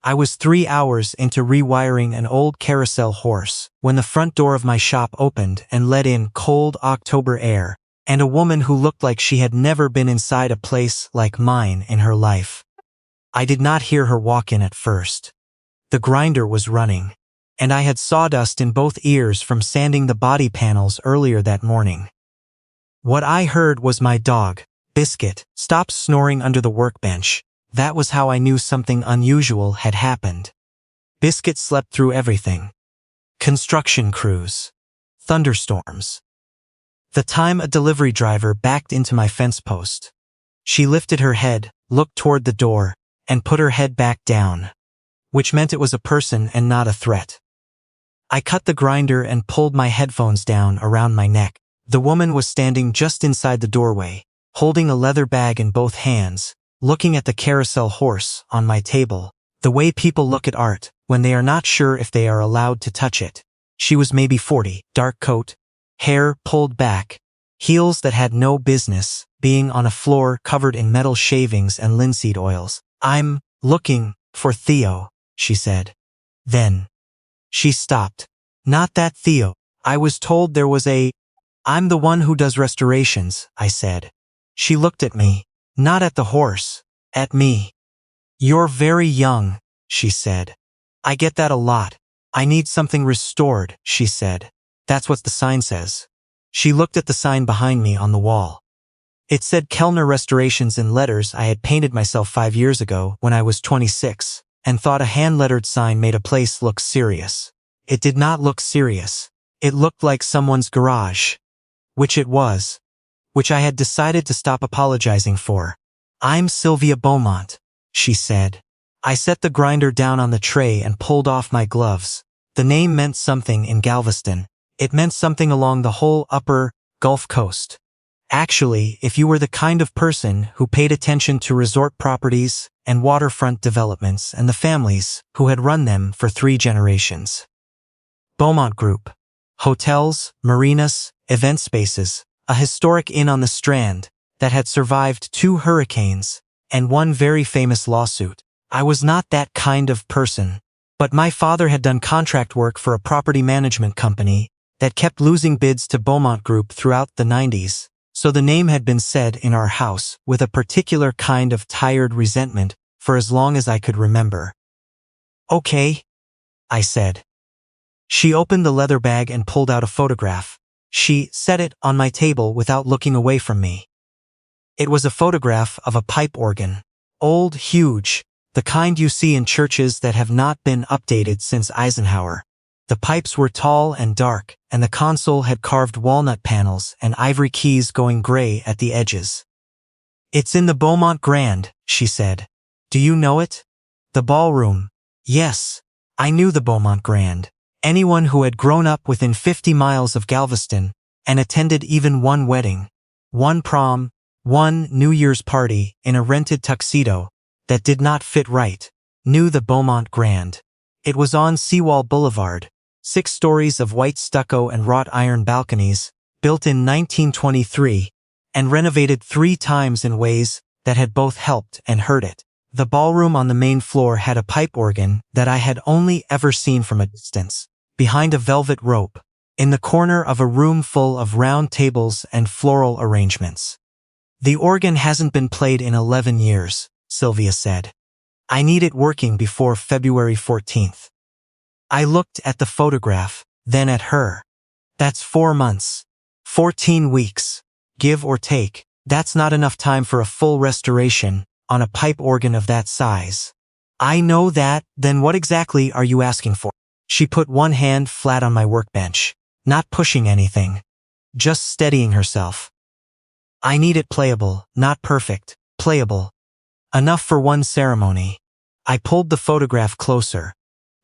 I was 3 hours into rewiring an old carousel horse when the front door of my shop opened and let in cold October air and a woman who looked like she had never been inside a place like mine in her life. I did not hear her walk in at first. The grinder was running, and I had sawdust in both ears from sanding the body panels earlier that morning. What I heard was my dog, Biscuit, stop snoring under the workbench. That was how I knew something unusual had happened. Biscuit slept through everything. Construction crews. Thunderstorms. The time a delivery driver backed into my fence post. She lifted her head, looked toward the door, and put her head back down, which meant it was a person and not a threat. I cut the grinder and pulled my headphones down around my neck. The woman was standing just inside the doorway, holding a leather bag in both hands, looking at the carousel horse on my table, the way people look at art when they are not sure if they are allowed to touch it. She was maybe 40, dark coat, hair pulled back, heels that had no business being on a floor covered in metal shavings and linseed oils. "I'm looking for Theo," she said. Then she stopped. "Not that Theo. I was told there was a—" "I'm the one who does restorations," I said. She looked at me. Not at the horse, at me. "You're very young," she said. "I get that a lot. I need something restored," she said. "That's what the sign says." She looked at the sign behind me on the wall. It said Kellner Restorations in letters I had painted myself 5 years ago when I was 26, and thought a hand-lettered sign made a place look serious. It did not look serious. It looked like someone's garage. Which it was. Which I had decided to stop apologizing for. "I'm Sylvia Beaumont," she said. I set the grinder down on the tray and pulled off my gloves. The name meant something in Galveston. It meant something along the whole upper Gulf Coast. Actually, if you were the kind of person who paid attention to resort properties and waterfront developments and the families who had run them for 3 generations. Beaumont Group. Hotels, marinas, event spaces. A historic inn on the Strand that had survived 2 hurricanes and 1 very famous lawsuit. I was not that kind of person, but my father had done contract work for a property management company that kept losing bids to Beaumont Group throughout the 90s, so the name had been said in our house with a particular kind of tired resentment for as long as I could remember. "Okay," I said. She opened the leather bag and pulled out a photograph. She set it on my table without looking away from me. It was a photograph of a pipe organ. Old, huge, the kind you see in churches that have not been updated since Eisenhower. The pipes were tall and dark, and the console had carved walnut panels and ivory keys going gray at the edges. "It's in the Beaumont Grand," she said. "Do you know it?" "The ballroom." Yes, I knew the Beaumont Grand. Anyone who had grown up within 50 miles of Galveston and attended even 1 wedding, 1 prom, 1 New Year's party in a rented tuxedo that did not fit right, knew the Beaumont Grand. It was on Seawall Boulevard, 6 stories of white stucco and wrought iron balconies, built in 1923, and renovated 3 times in ways that had both helped and hurt it. The ballroom on the main floor had a pipe organ that I had only ever seen from a distance, behind a velvet rope, in the corner of a room full of round tables and floral arrangements. "The organ hasn't been played in 11 years, Sylvia said. "I need it working before February 14th. I looked at the photograph, then at her. "That's 4 months. 14 weeks. Give or take. That's not enough time for a full restoration on a pipe organ of that size." "I know that. Then what exactly are you asking for?" She put 1 hand flat on my workbench, not pushing anything, just steadying herself. "I need it playable, not perfect, playable. Enough for 1 ceremony." I pulled the photograph closer.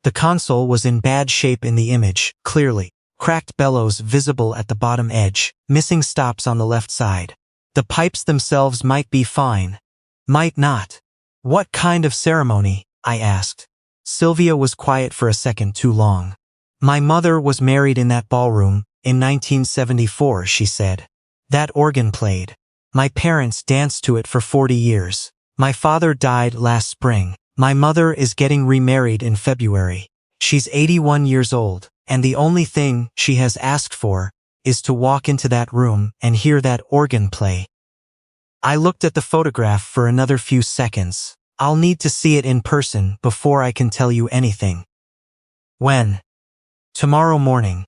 The console was in bad shape in the image, clearly. Cracked bellows visible at the bottom edge, missing stops on the left side. The pipes themselves might be fine. Might not. "What kind of ceremony?" I asked. Sylvia was quiet for a second too long. "My mother was married in that ballroom in 1974, she said. That organ played. My parents danced to it for 40 years. My father died last spring. My mother is getting remarried in February. She's 81 years old, and the only thing she has asked for is to walk into that room and hear that organ play. I looked at the photograph for another few seconds. I'll need to see it in person before I can tell you anything. When? Tomorrow morning.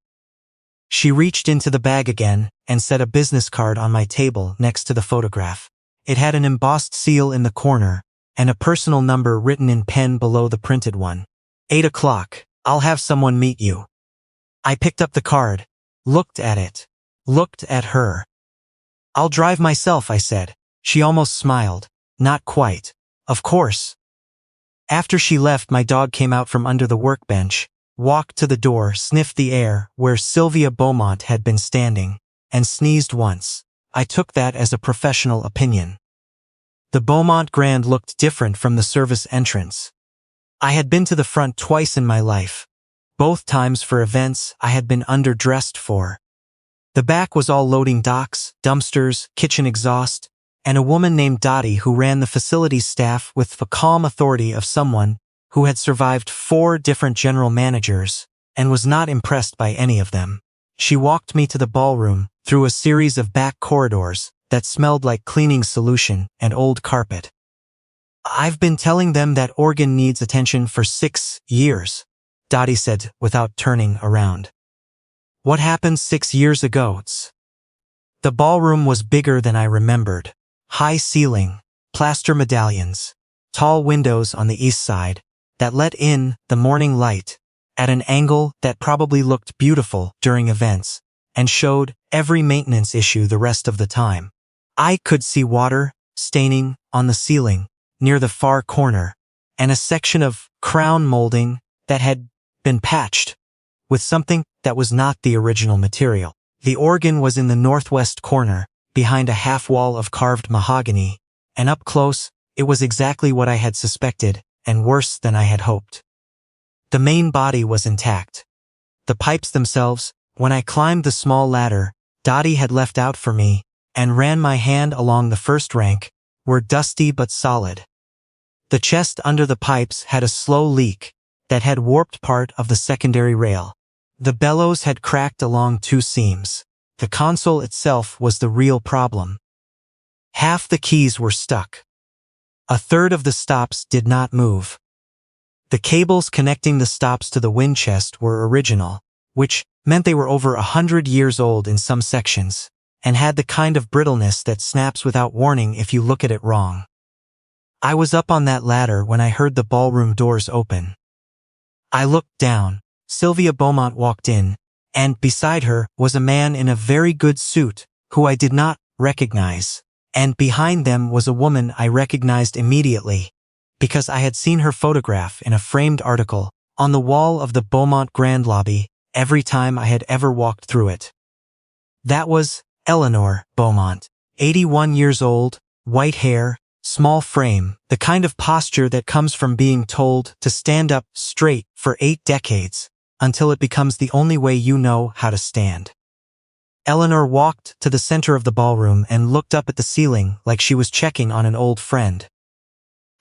She reached into the bag again and set a business card on my table next to the photograph. It had an embossed seal in the corner and a personal number written in pen below the printed one. 8 o'clock. I'll have someone meet you. I picked up the card, looked at it, looked at her. I'll drive myself, I said. She almost smiled. Not quite. Of course. After she left, my dog came out from under the workbench, walked to the door, sniffed the air where Sylvia Beaumont had been standing, and sneezed once. I took that as a professional opinion. The Beaumont Grand looked different from the service entrance. I had been to the front twice in my life, both times for events I had been underdressed for. The back was all loading docks, dumpsters, kitchen exhaust, and a woman named Dottie who ran the facilities staff with the calm authority of someone who had survived 4 different general managers and was not impressed by any of them. She walked me to the ballroom through a series of back corridors that smelled like cleaning solution and old carpet. I've been telling them that organ needs attention for 6 years, Dottie said without turning around. What happened 6 years ago? The ballroom was bigger than I remembered. High ceiling, plaster medallions, tall windows on the east side that let in the morning light at an angle that probably looked beautiful during events and showed every maintenance issue the rest of the time. I could see water staining on the ceiling near the far corner and a section of crown molding that had been patched with something that was not the original material. The organ was in the northwest corner, behind a half wall of carved mahogany, and up close, it was exactly what I had suspected, and worse than I had hoped. The main body was intact. The pipes themselves, when I climbed the small ladder Dottie had left out for me, and ran my hand along the first rank, were dusty but solid. The chest under the pipes had a slow leak that had warped part of the secondary rail. The bellows had cracked along 2 seams. The console itself was the real problem. Half the keys were stuck. A third of the stops did not move. The cables connecting the stops to the wind chest were original, which meant they were over 100 years old in some sections, and had the kind of brittleness that snaps without warning if you look at it wrong. I was up on that ladder when I heard the ballroom doors open. I looked down. Sylvia Beaumont walked in, and beside her was a man in a very good suit who I did not recognize, and behind them was a woman I recognized immediately, because I had seen her photograph in a framed article on the wall of the Beaumont Grand Lobby every time I had ever walked through it. That was Eleanor Beaumont, 81 years old, white hair, small frame, the kind of posture that comes from being told to stand up straight for 8 decades, until it becomes the only way you know how to stand. Eleanor walked to the center of the ballroom and looked up at the ceiling like she was checking on an old friend.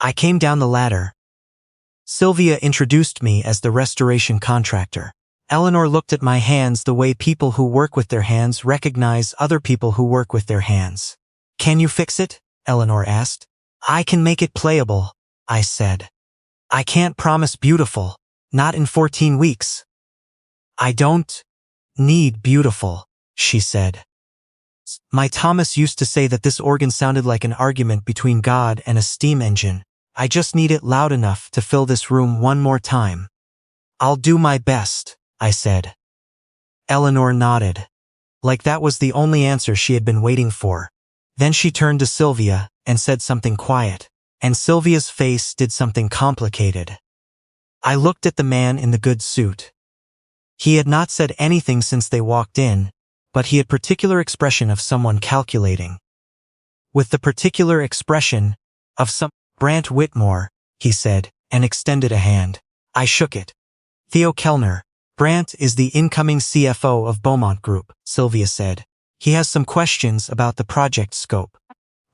I came down the ladder. Sylvia introduced me as the restoration contractor. Eleanor looked at my hands the way people who work with their hands recognize other people who work with their hands. "Can you fix it?" Eleanor asked. "I can make it playable," I said. "I can't promise beautiful, not in 14 weeks. "I don't need beautiful," she said. My Thomas used to say that this organ sounded like an argument between God and a steam engine. I just need it loud enough to fill this room one more time. "I'll do my best," I said. Eleanor nodded, like that was the only answer she had been waiting for. Then she turned to Sylvia and said something quiet, and Sylvia's face did something complicated. I looked at the man in the good suit. He had not said anything since they walked in, but he had particular expression of someone calculating. With the particular expression of some Brant Whitmore, he said, and extended a hand. I shook it. "Theo Kellner, Brant is the incoming CFO of Beaumont Group," Sylvia said. "He has some questions about the project scope."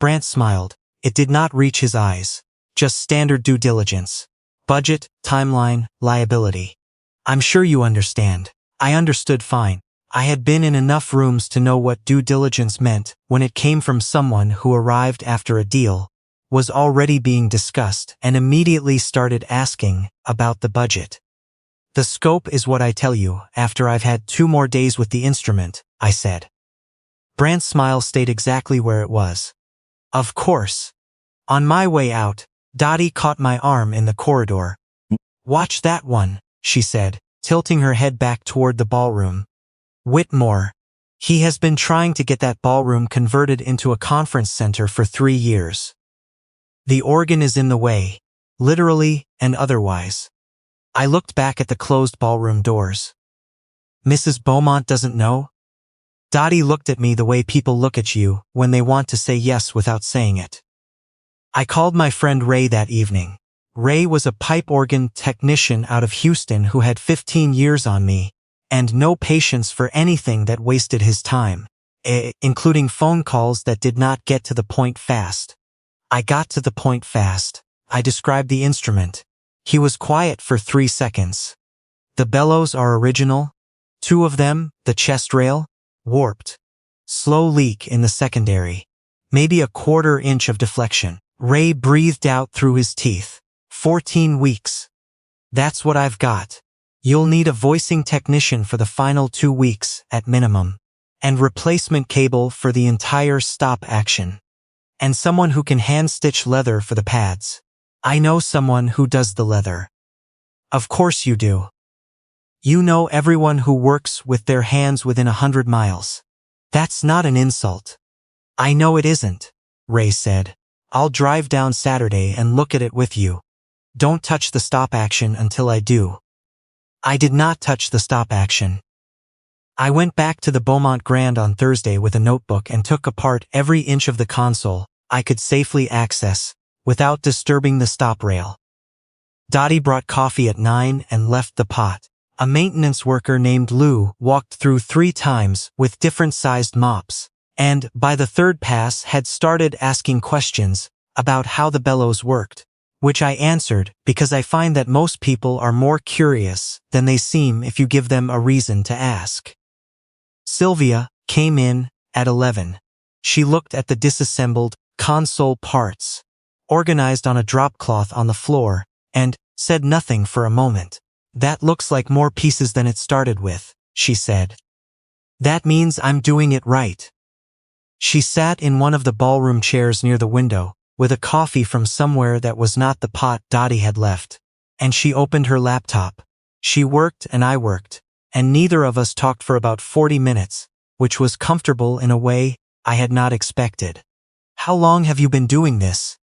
Brant smiled. It did not reach his eyes. "Just standard due diligence. Budget, timeline, liability. I'm sure you understand. I understood fine. I had been in enough rooms to know what due diligence meant when it came from someone who arrived after a deal was already being discussed and immediately started asking about the budget. The scope is what I tell you after I've had 2 more days with the instrument, I said. Brant's smile stayed exactly where it was. Of course. On my way out, Dottie caught my arm in the corridor. Watch that one, she said, tilting her head back toward the ballroom. Whitmore. He has been trying to get that ballroom converted into a conference center for 3 years. The organ is in the way, literally and otherwise. I looked back at the closed ballroom doors. Mrs. Beaumont doesn't know? Dottie looked at me the way people look at you when they want to say yes without saying it. I called my friend Ray that evening. Ray was a pipe organ technician out of Houston who had 15 years on me, and no patience for anything that wasted his time, including phone calls that did not get to the point fast. I got to the point fast. I described the instrument. He was quiet for 3 seconds. The bellows are original. 2 of them, the chest rail, warped. Slow leak in the secondary. Maybe a 1/4 inch of deflection. Ray breathed out through his teeth. 14 weeks. That's what I've got. You'll need a voicing technician for the final 2 weeks at minimum, and replacement cable for the entire stop action. And someone who can hand-stitch leather for the pads. I know someone who does the leather. Of course you do. You know everyone who works with their hands within 100 miles. That's not an insult. I know it isn't, Ray said. I'll drive down Saturday and look at it with you. Don't touch the stop action until I do. I did not touch the stop action. I went back to the Beaumont Grand on Thursday with a notebook and took apart every inch of the console I could safely access without disturbing the stop rail. Dottie brought coffee at 9 and left the pot. A maintenance worker named Lou walked through 3 times with different-sized mops, and by the 3rd pass had started asking questions about how the bellows worked, which I answered because I find that most people are more curious than they seem if you give them a reason to ask. Sylvia came in at 11. She looked at the disassembled console parts, organized on a drop cloth on the floor, and said nothing for a moment. That looks like more pieces than it started with, she said. That means I'm doing it right. She sat in one of the ballroom chairs near the window, with a coffee from somewhere that was not the pot Dottie had left, and she opened her laptop. She worked and I worked, and neither of us talked for about 40 minutes, which was comfortable in a way I had not expected. How long have you been doing this?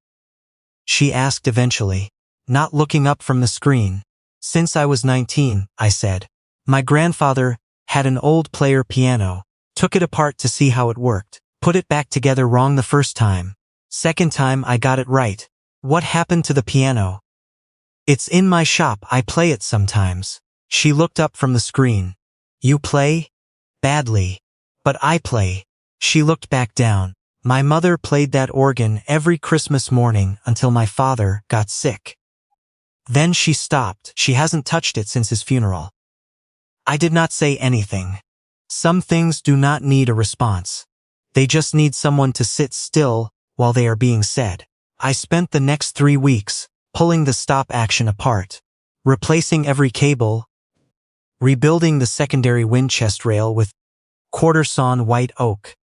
She asked eventually, not looking up from the screen. Since I was 19, I said. My grandfather had an old player piano, took it apart to see how it worked, put it back together wrong the first time. Second time I got it right. What happened to the piano? It's in my shop, I play it sometimes. She looked up from the screen. You play? Badly. But I play. She looked back down. My mother played that organ every Christmas morning until my father got sick. Then she stopped. She hasn't touched it since his funeral. I did not say anything. Some things do not need a response. They just need someone to sit still while they are being said. I spent the next 3 weeks pulling the stop action apart, replacing every cable, rebuilding the secondary wind chest rail with quarter-sawn white oak,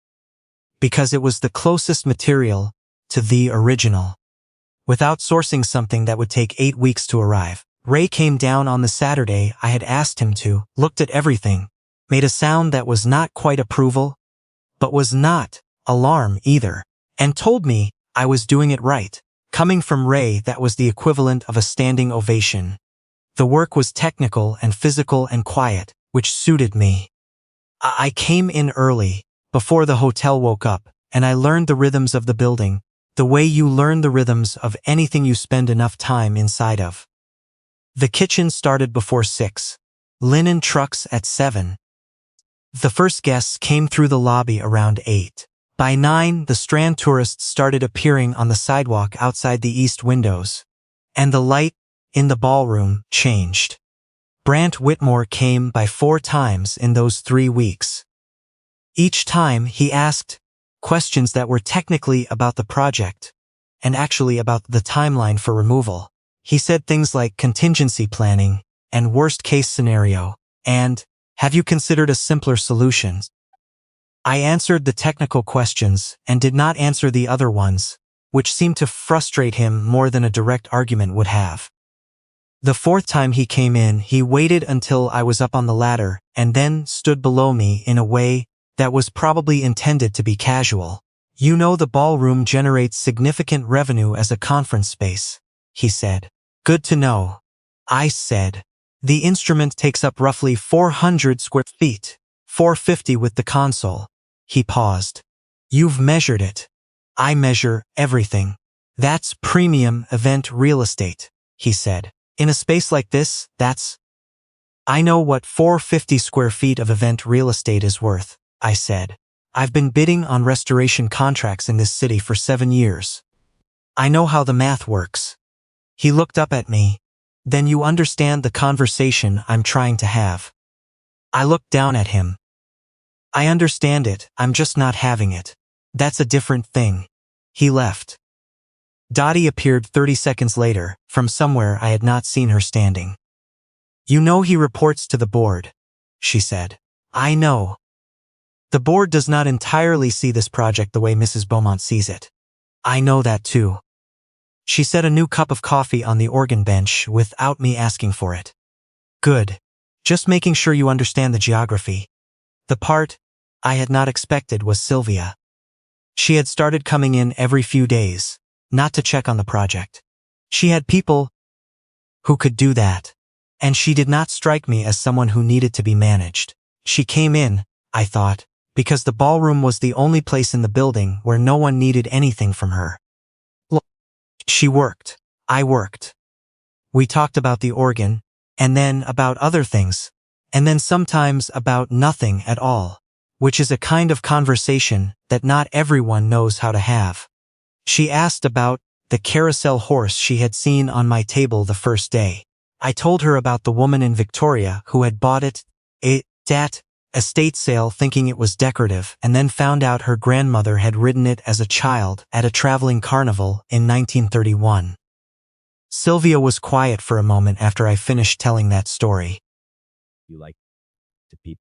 because it was the closest material to the original. Without sourcing something that would take 8 weeks to arrive. Ray came down on the Saturday I had asked him to, looked at everything, made a sound that was not quite approval, but was not alarm either, and told me I was doing it right. Coming from Ray, that was the equivalent of a standing ovation. The work was technical and physical and quiet, which suited me. I came in early, before the hotel woke up, and I learned the rhythms of the building, the way you learn the rhythms of anything you spend enough time inside of. The kitchen started before 6. Linen trucks at 7. The first guests came through the lobby around 8. By 9, the Strand tourists started appearing on the sidewalk outside the east windows, and the light in the ballroom changed. Brant Whitmore came by 4 times in those 3 weeks. Each time he asked questions that were technically about the project and actually about the timeline for removal. He said things like contingency planning and worst case scenario and have you considered a simpler solution? I answered the technical questions and did not answer the other ones, which seemed to frustrate him more than a direct argument would have. The 4th time he came in, he waited until I was up on the ladder and then stood below me in a way that was probably intended to be casual. You know the ballroom generates significant revenue as a conference space, he said. Good to know, I said. The instrument takes up roughly 400 square feet, 450 with the console. He paused. You've measured it. I measure everything. That's premium event real estate, he said. In a space like this, I know what 450 square feet of event real estate is worth, I said. I've been bidding on restoration contracts in this city for 7 years. I know how the math works. He looked up at me. Then you understand the conversation I'm trying to have. I looked down at him. I understand it, I'm just not having it. That's a different thing. He left. Dottie appeared 30 seconds later, from somewhere I had not seen her standing. You know he reports to the board, she said. I know. The board does not entirely see this project the way Mrs. Beaumont sees it. I know that too. She set a new cup of coffee on the organ bench without me asking for it. Good. Just making sure you understand the geography. The part I had not expected was Sylvia. She had started coming in every few days, not to check on the project. She had people who could do that, and she did not strike me as someone who needed to be managed. She came in, I thought, because the ballroom was the only place in the building where no one needed anything from her. Look, she worked. I worked. We talked about the organ, and then about other things, and then sometimes about nothing at all, which is a kind of conversation that not everyone knows how to have. She asked about the carousel horse she had seen on my table the first day. I told her about the woman in Victoria who had bought it at estate sale thinking it was decorative and then found out her grandmother had ridden it as a child at a traveling carnival in 1931. Sylvia was quiet for a moment after I finished telling that story. You like to peep?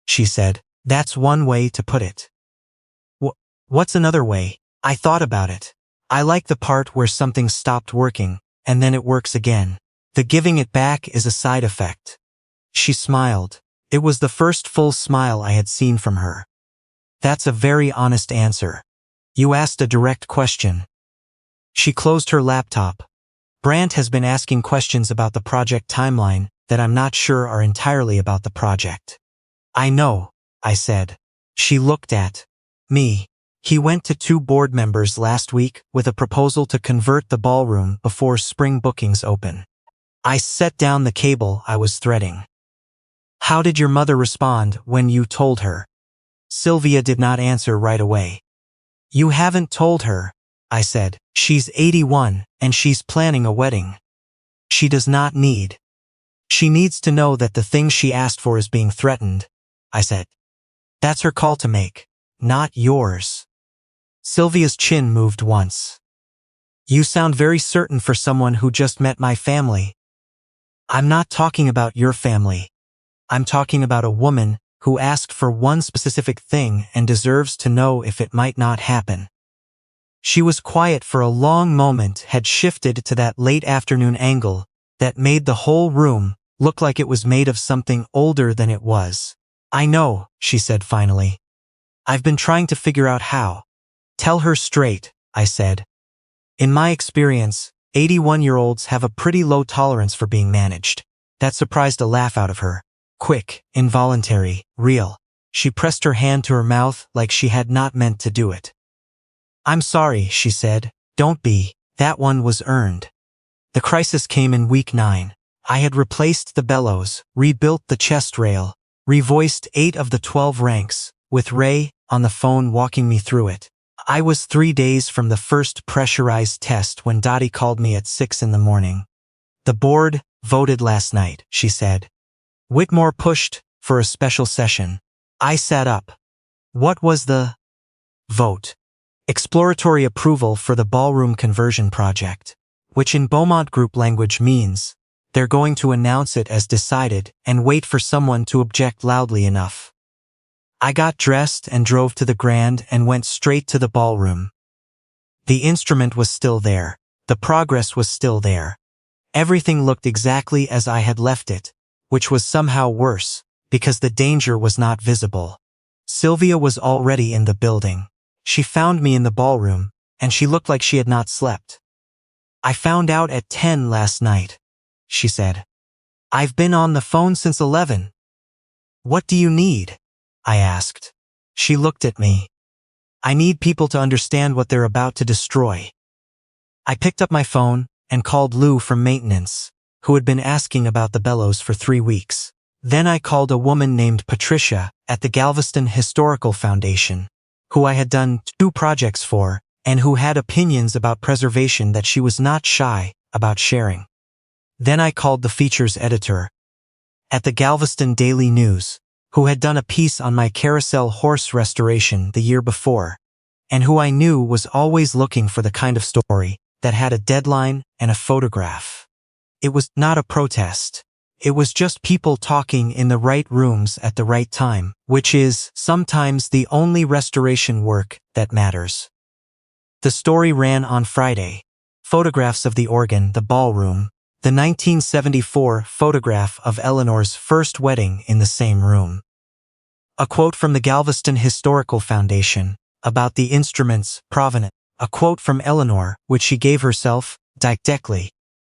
She said, that's one way to put it. What's another way? I thought about it. I like the part where something stopped working, and then it works again. The giving it back is a side effect. She smiled. It was the first full smile I had seen from her. That's a very honest answer. You asked a direct question. She closed her laptop. Brant has been asking questions about the project timeline that I'm not sure are entirely about the project. I know, I said. She looked at me. He went to 2 board members last week with a proposal to convert the ballroom before spring bookings open. I set down the cable I was threading. How did your mother respond when you told her? Sylvia did not answer right away. You haven't told her, I said. She's 81 and she's planning a wedding. She does not need. She needs to know that the thing she asked for is being threatened, I said. That's her call to make, not yours. Sylvia's chin moved once. You sound very certain for someone who just met my family. I'm not talking about your family. I'm talking about a woman who asked for one specific thing and deserves to know if it might not happen. She was quiet for a long moment, had shifted to that late afternoon angle that made the whole room look like it was made of something older than it was. I know, she said finally. I've been trying to figure out how. Tell her straight, I said. In my experience, 81-year-olds have a pretty low tolerance for being managed. That surprised a laugh out of her. Quick, involuntary, real. She pressed her hand to her mouth like she had not meant to do it. I'm sorry, she said. Don't be. That one was earned. The crisis came in week 9. I had replaced the bellows, rebuilt the chest rail, revoiced 8 of the 12 ranks, with Ray on the phone walking me through it. I was 3 days from the first pressurized test when Dottie called me at 6 in the morning. The board voted last night, she said. Whitmore pushed for a special session. I sat up. What was the vote? Exploratory approval for the ballroom conversion project, which in Beaumont Group language means they're going to announce it as decided and wait for someone to object loudly enough. I got dressed and drove to the Grand and went straight to the ballroom. The instrument was still there. The progress was still there. Everything looked exactly as I had left it, which was somehow worse, because the danger was not visible. Sylvia was already in the building. She found me in the ballroom, and she looked like she had not slept. I found out at 10 last night, she said. I've been on the phone since 11. What do you need? I asked. She looked at me. I need people to understand what they're about to destroy. I picked up my phone and called Lou from maintenance, who had been asking about the bellows for 3 weeks. Then I called a woman named Patricia at the Galveston Historical Foundation, who I had done 2 projects for, and who had opinions about preservation that she was not shy about sharing. Then I called the features editor at the Galveston Daily News, who had done a piece on my carousel horse restoration the year before, and who I knew was always looking for the kind of story that had a deadline and a photograph. It was not a protest. It was just people talking in the right rooms at the right time, which is sometimes the only restoration work that matters. The story ran on Friday. Photographs of the organ, the ballroom, the 1974 photograph of Eleanor's first wedding in the same room. A quote from the Galveston Historical Foundation about the instrument's provenance. A quote from Eleanor, which she gave herself, didactically,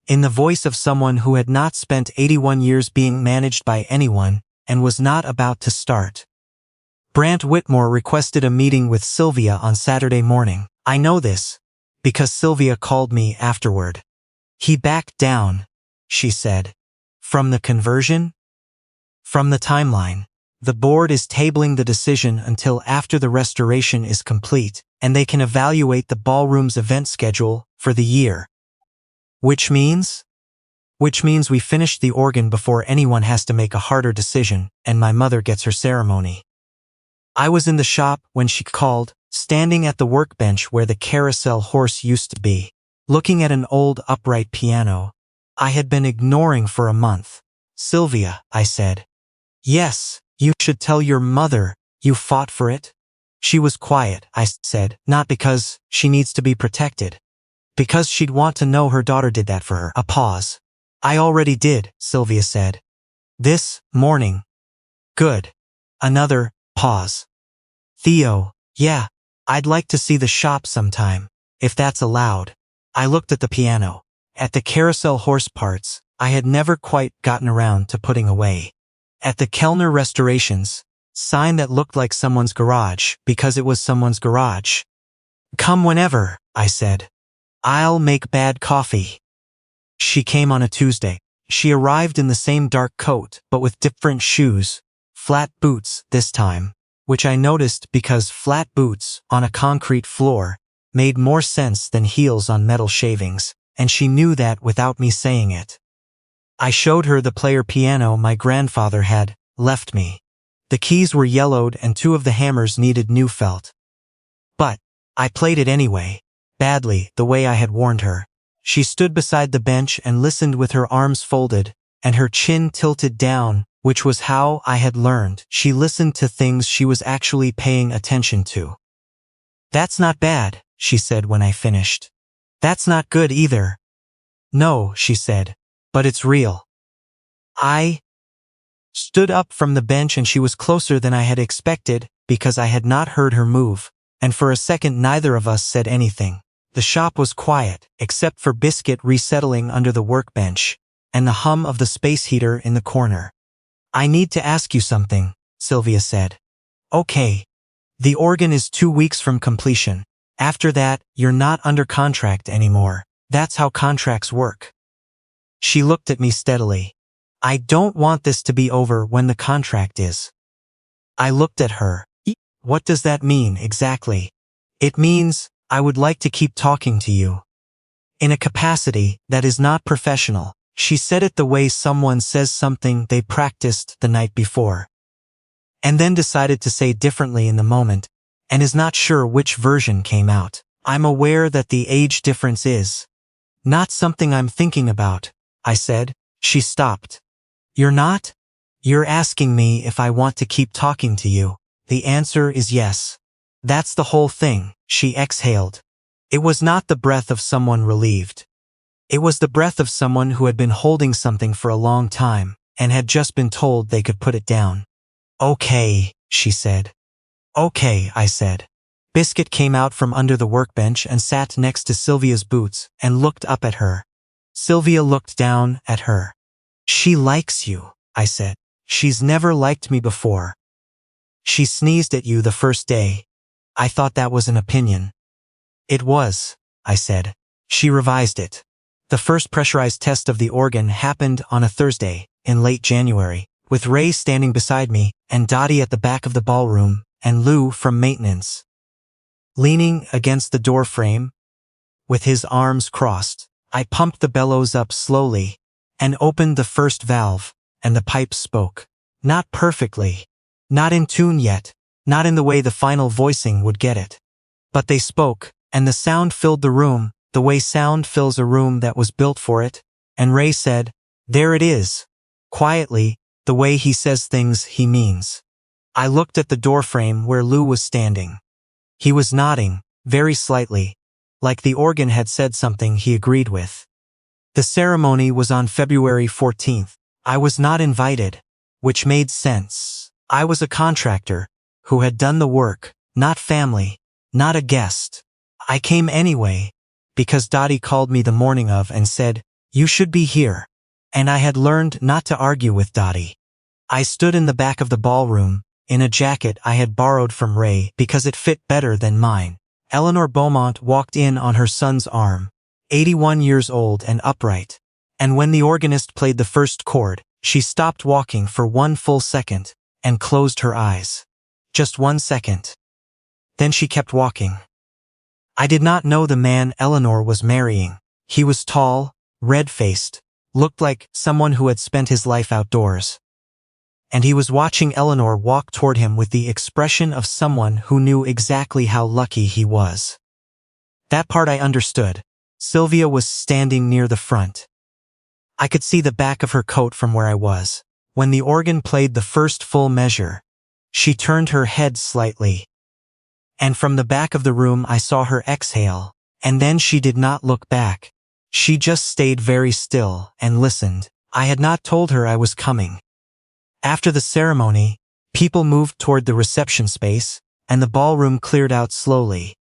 in the voice of someone who had not spent 81 years being managed by anyone and was not about to start. Brant Whitmore requested a meeting with Sylvia on Saturday morning. I know this, because Sylvia called me afterward. He backed down, she said. From the conversion? From the timeline. The board is tabling the decision until after the restoration is complete, and they can evaluate the ballroom's event schedule for the year. Which means we finish the organ before anyone has to make a harder decision, and my mother gets her ceremony. I was in the shop when she called, standing at the workbench where the carousel horse used to be, looking at an old upright piano I had been ignoring for a month. Sylvia, I said. Yes, you should tell your mother you fought for it. She was quiet, I said, not because she needs to be protected. Because she'd want to know her daughter did that for her. A pause. I already did, Sylvia said. This morning. Good. Another pause. Theo, yeah, I'd like to see the shop sometime, if that's allowed. I looked at the piano. At the carousel horse parts, I had never quite gotten around to putting away. At the Kellner restorations, sign that looked like someone's garage because it was someone's garage. Come whenever, I said. I'll make bad coffee. She came on a Tuesday. She arrived in the same dark coat, but with different shoes, flat boots this time, which I noticed because flat boots on a concrete floor made more sense than heels on metal shavings, and she knew that without me saying it. I showed her the player piano my grandfather had left me. The keys were yellowed and 2 of the hammers needed new felt. But I played it anyway, badly, the way I had warned her. She stood beside the bench and listened with her arms folded and her chin tilted down, which was how I had learned she listened to things she was actually paying attention to. That's not bad, she said when I finished. That's not good either. No, she said, but it's real. I stood up from the bench and she was closer than I had expected because I had not heard her move, and for a second neither of us said anything. The shop was quiet, except for Biscuit resettling under the workbench, and the hum of the space heater in the corner. I need to ask you something, Sylvia said. Okay. The organ is 2 weeks from completion. After that, you're not under contract anymore. That's how contracts work. She looked at me steadily. I don't want this to be over when the contract is. I looked at her. What does that mean exactly? It means I would like to keep talking to you. In a capacity that is not professional, She said it the way someone says something they practiced the night before, and then decided to say differently in the moment, and is not sure which version came out. I'm aware that the age difference is not something I'm thinking about, I said. She stopped. You're not? You're asking me if I want to keep talking to you. The answer is yes. That's the whole thing, she exhaled. It was not the breath of someone relieved. It was the breath of someone who had been holding something for a long time, and had just been told they could put it down. Okay, she said. Okay, I said. Biscuit came out from under the workbench and sat next to Sylvia's boots and looked up at her. Sylvia looked down at her. She likes you, I said. She's never liked me before. She sneezed at you the first day. I thought that was an opinion. It was, I said. She revised it. The first pressurized test of the organ happened on a Thursday, in late January, with Ray standing beside me, and Dottie at the back of the ballroom, and Lou from maintenance, leaning against the door frame, with his arms crossed. I pumped the bellows up slowly, and opened the first valve, and the pipes spoke. Not perfectly. Not in tune yet. Not in the way the final voicing would get it. But they spoke, and the sound filled the room, the way sound fills a room that was built for it, and Ray said, "There it is." Quietly, the way he says things he means. I looked at the doorframe where Lou was standing. He was nodding, very slightly, like the organ had said something he agreed with. The ceremony was on February 14th. I was not invited, which made sense. I was a contractor, who had done the work, not family, not a guest. I came anyway, because Dottie called me the morning of and said, "You should be here." And I had learned not to argue with Dottie. I stood in the back of the ballroom, in a jacket I had borrowed from Ray because it fit better than mine. Eleanor Beaumont walked in on her son's arm, 81 years old and upright. And when the organist played the first chord, she stopped walking for 1 full second, and closed her eyes. Just 1 second. Then she kept walking. I did not know the man Eleanor was marrying. He was tall, red-faced, looked like someone who had spent his life outdoors. And he was watching Eleanor walk toward him with the expression of someone who knew exactly how lucky he was. That part I understood. Sylvia was standing near the front. I could see the back of her coat from where I was. When the organ played the first full measure, she turned her head slightly. And from the back of the room I saw her exhale, and then she did not look back. She just stayed very still and listened. I had not told her I was coming. After the ceremony, people moved toward the reception space, and the ballroom cleared out slowly.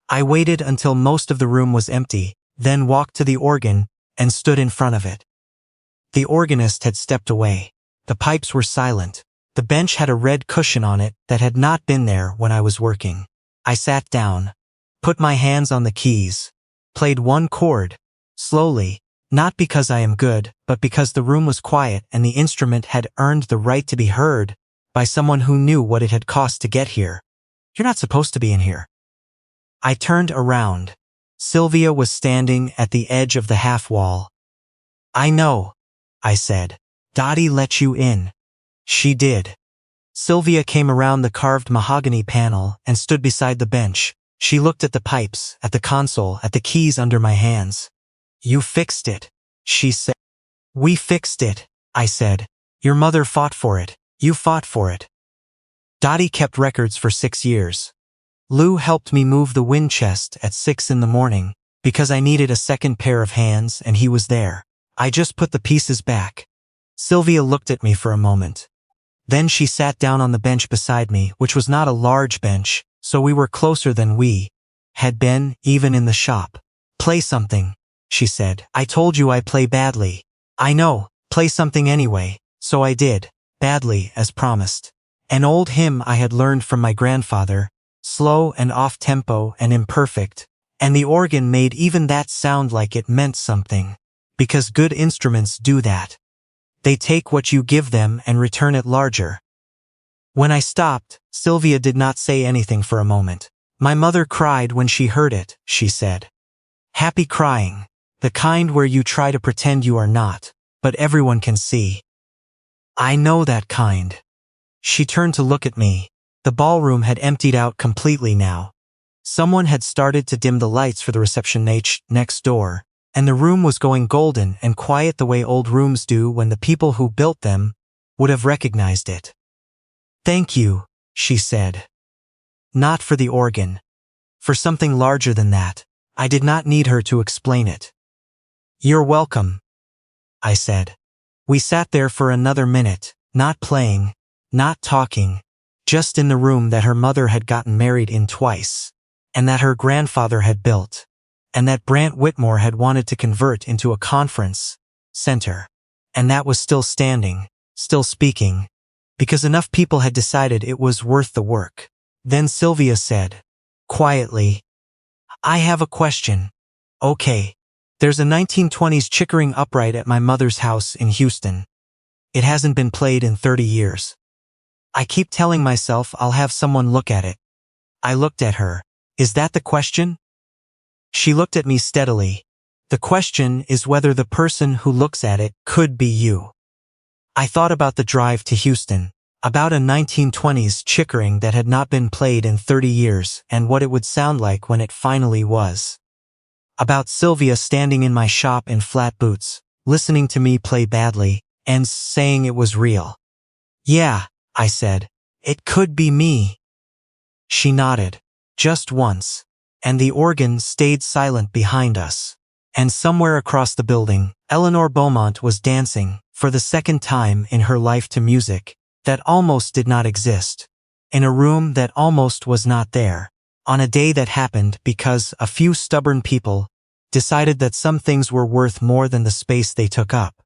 I waited until most of the room was empty, then walked to the organ and stood in front of it. The organist had stepped away. The pipes were silent. The bench had a red cushion on it that had not been there when I was working. I sat down, put my hands on the keys, played 1 chord, slowly, not because I am good, but because the room was quiet and the instrument had earned the right to be heard by someone who knew what it had cost to get here. You're not supposed to be in here. I turned around. Sylvia was standing at the edge of the half wall. "I know," I said. "Dottie let you in." She did. Sylvia came around the carved mahogany panel and stood beside the bench. She looked at the pipes, at the console, at the keys under my hands. "You fixed it," she said. "We fixed it," I said. "Your mother fought for it. You fought for it." Dottie kept records for 6 years. Lou helped me move the wind chest at 6 in the morning, because I needed a second pair of hands and he was there. I just put the pieces back. Sylvia looked at me for a moment. Then she sat down on the bench beside me, which was not a large bench, so we were closer than we had been, even in the shop. "Play something," she said. "I told you I play badly." "I know, play something anyway." So I did, badly as promised. An old hymn I had learned from my grandfather, slow and off-tempo and imperfect, and the organ made even that sound like it meant something, because good instruments do that. They take what you give them and return it larger. When I stopped, Sylvia did not say anything for a moment. "My mother cried when she heard it," she said. "Happy crying." The kind where you try to pretend you are not, but everyone can see. I know that kind. She turned to look at me. The ballroom had emptied out completely now. Someone had started to dim the lights for the reception next door, and the room was going golden and quiet the way old rooms do when the people who built them would have recognized it. Thank you, she said. Not for the organ. For something larger than that. I did not need her to explain it. You're welcome, I said. We sat there for another minute, not playing, not talking, just in the room that her mother had gotten married in twice, and that her grandfather had built, and that Brant Whitmore had wanted to convert into a conference center, and that was still standing, still speaking, because enough people had decided it was worth the work. Then Sylvia said, quietly, I have a question. Okay. There's a 1920s Chickering upright at my mother's house in Houston. It hasn't been played in 30 years. I keep telling myself I'll have someone look at it. I looked at her. Is that the question? She looked at me steadily. The question is whether the person who looks at it could be you. I thought about the drive to Houston, about a 1920s Chickering that had not been played in 30 years and what it would sound like when it finally was. About Sylvia standing in my shop in flat boots, listening to me play badly, and saying it was real. Yeah, I said, it could be me. She nodded, just once, and the organ stayed silent behind us. And somewhere across the building, Eleanor Beaumont was dancing, for the second time in her life, to music that almost did not exist, in a room that almost was not there. On a day that happened because a few stubborn people decided that some things were worth more than the space they took up.